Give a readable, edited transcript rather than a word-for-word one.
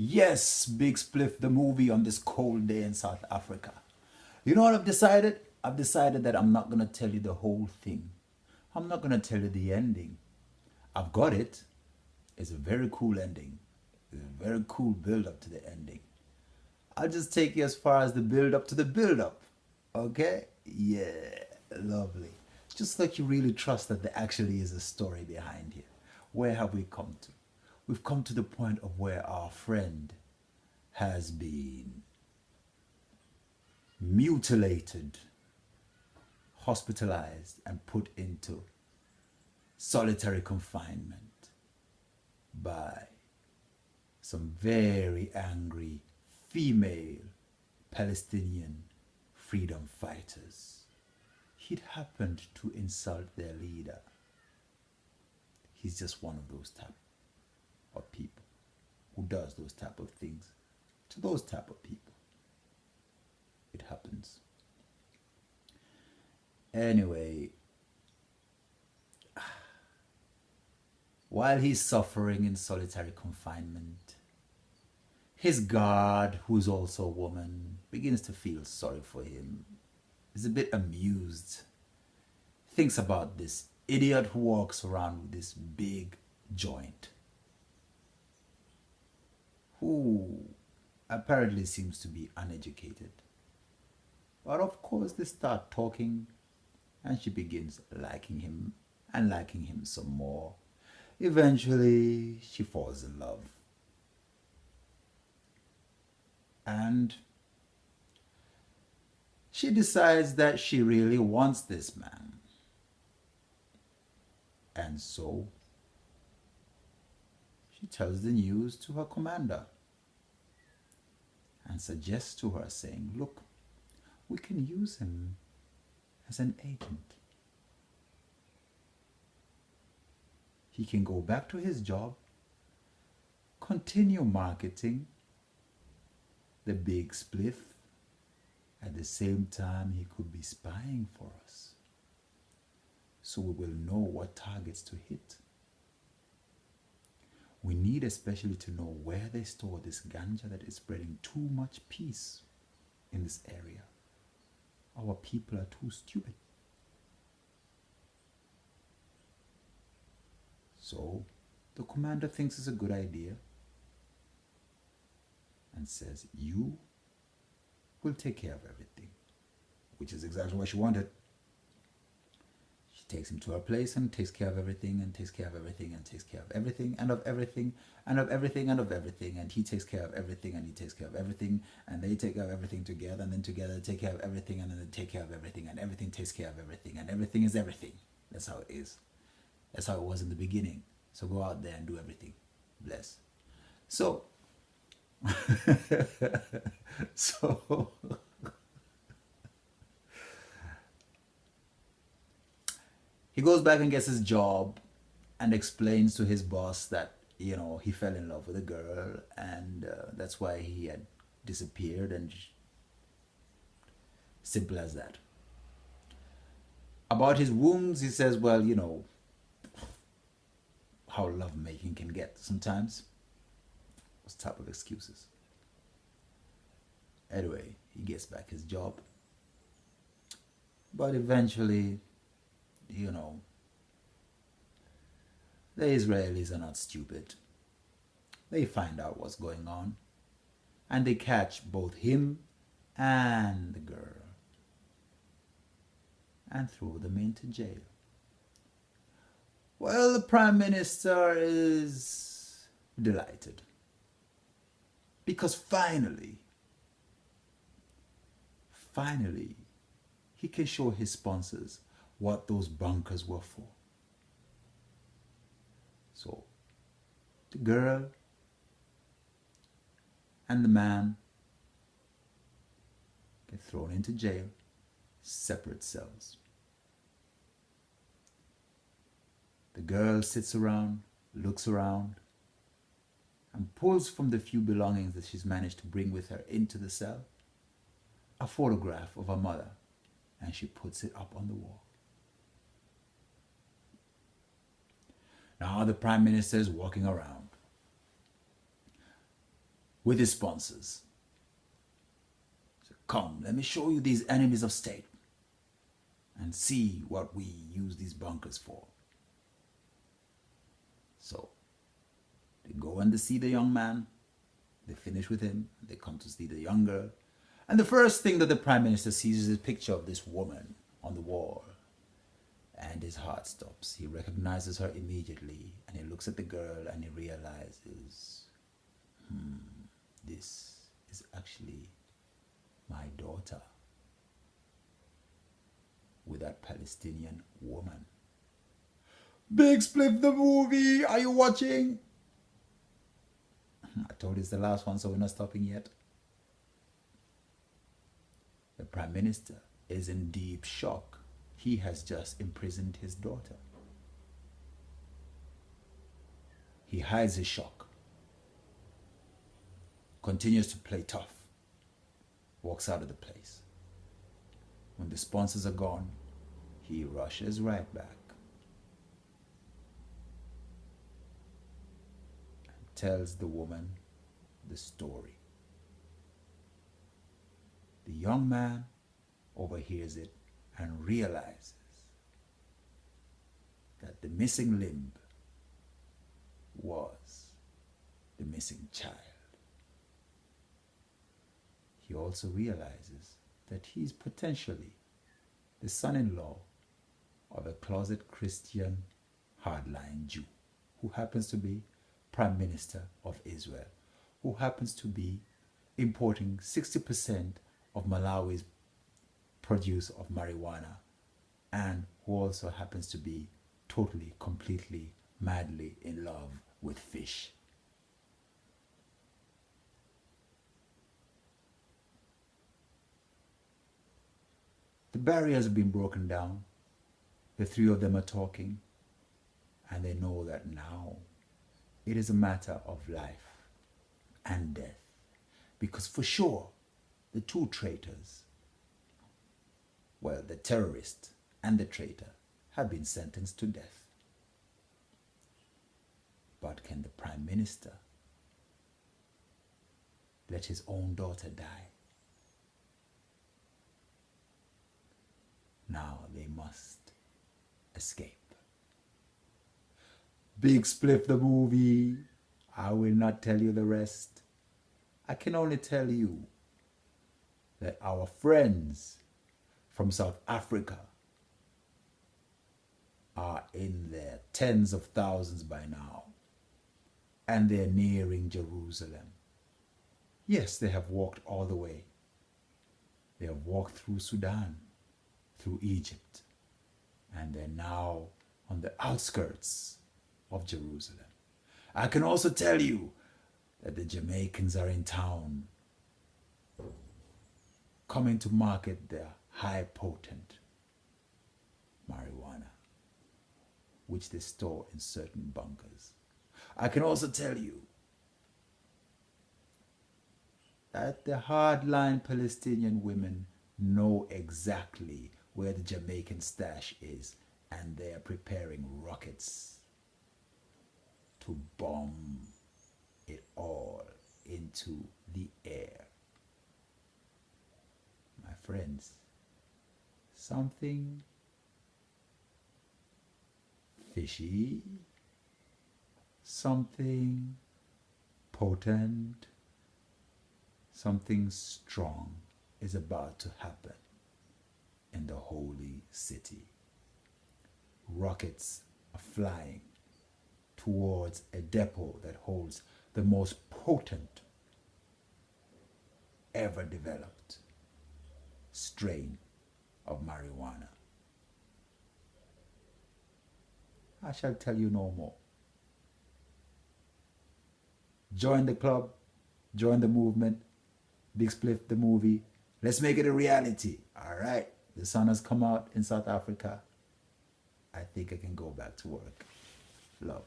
Yes, Big Spliff, the movie on this cold day in South Africa. You know what I've decided? I've decided that I'm not going to tell you the whole thing. I'm not going to tell you the ending. I've got it. It's a very cool ending. It's a very cool build up to the ending. I'll just take you as far as the build up to the build up. Okay? Yeah, lovely. Just like you really trust that there actually is a story behind here. Where have we come to? We've come to the point of where our friend has been mutilated, hospitalized, and put into solitary confinement by some very angry female Palestinian freedom fighters. He'd happened to insult their leader. He's just one of those type of people who does those type of things to those type of people. It happens. Anyway, while he's suffering in solitary confinement, his guard, who is also a woman, begins to feel sorry for him. Is a bit amused. Thinks about this idiot who walks around with this big joint, who apparently seems to be uneducated. But of course they start talking and she begins liking him and liking him some more. Eventually she falls in love. And she decides that she really wants this man. And so she tells the news to her commander and suggests to her, saying, look, we can use him as an agent. He can go back to his job, continue marketing the big spliff. At the same time, he could be spying for us. So we will know what targets to hit. We need especially to know where they store this ganja that is spreading too much peace in this area. Our people are too stupid. So the commander thinks it's a good idea and says, you will take care of everything, which is exactly what she wanted. She takes him to her place and takes care of everything and takes care of everything and takes care of everything and of everything and of everything and of everything, and he takes care of everything and he takes care of everything, and they take care of everything together, and then together they take care of everything, and then they take care of everything, and everything takes care of everything, and everything is everything. That's how it is. That's how it was in the beginning. So go out there and do everything. Bless. So so he goes back and gets his job and explains to his boss that, you know, he fell in love with a girl, and that's why he had disappeared, and simple as that. About his wounds, he says, well, you know, how lovemaking can get sometimes. Those type of excuses. Anyway, he gets back his job. But eventually, you know, the Israelis are not stupid. They find out what's going on, and they catch both him and the girl and throw them into jail. Well, the Prime Minister is delighted because finally, he can show his sponsors what those bunkers were for. So, the girl and the man get thrown into jail, separate cells. The girl sits around, looks around, and pulls from the few belongings that she's managed to bring with her into the cell a photograph of her mother, and she puts it up on the wall. Now the Prime Minister is walking around. with his sponsors. So come, let me show you these enemies of state and see what we use these bunkers for. So they go and they see the young man, they finish with him, they come to see the young girl. And the first thing that the Prime Minister sees is a picture of this woman on the wall. And his heart stops. He recognizes her immediately, and he looks at the girl and he realizes, this is actually my daughter with that Palestinian woman. Big Spliff the movie, are you watching? I told you it's the last one, so we're not stopping yet. The Prime Minister is in deep shock. He has just imprisoned his daughter. He hides his shock, continues to play tough, walks out of the place. When the sponsors are gone, he rushes right back and tells the woman the story. The young man overhears it and realizes that the missing limb was the missing child. He also realizes that he's potentially the son-in-law of a closet Christian hardline Jew who happens to be Prime Minister of Israel, who happens to be importing 60% of Malawi's produce of marijuana, and who also happens to be totally, completely, madly in love with fish. The barriers have been broken down. The three of them are talking, and they know that now it is a matter of life and death. Because for sure, the two traitors, well, the terrorist and the traitor, have been sentenced to death. But can the Prime Minister let his own daughter die? Now they must escape. Big Spliff the movie. I will not tell you the rest. I can only tell you that our friends from South Africa are in their tens of thousands by now, and they're nearing Jerusalem. Yes, they have walked all the way. They have walked through Sudan, through Egypt, and they're now on the outskirts of Jerusalem. I can also tell you that the Jamaicans are in town, coming to market their high potent marijuana, which they store in certain bunkers. I can also tell you that the hardline Palestinian women know exactly where the Jamaican stash is, and they are preparing rockets to bomb it all into the air. My friends, something fishy, something potent, something strong is about to happen in the holy city. Rockets are flying towards a depot that holds the most potent ever developed strain of marijuana. I shall tell you no more. Join the club, join the movement, Big Spliff the movie. Let's make it a reality. All right, the sun has come out in South Africa. I think I can go back to work. Love.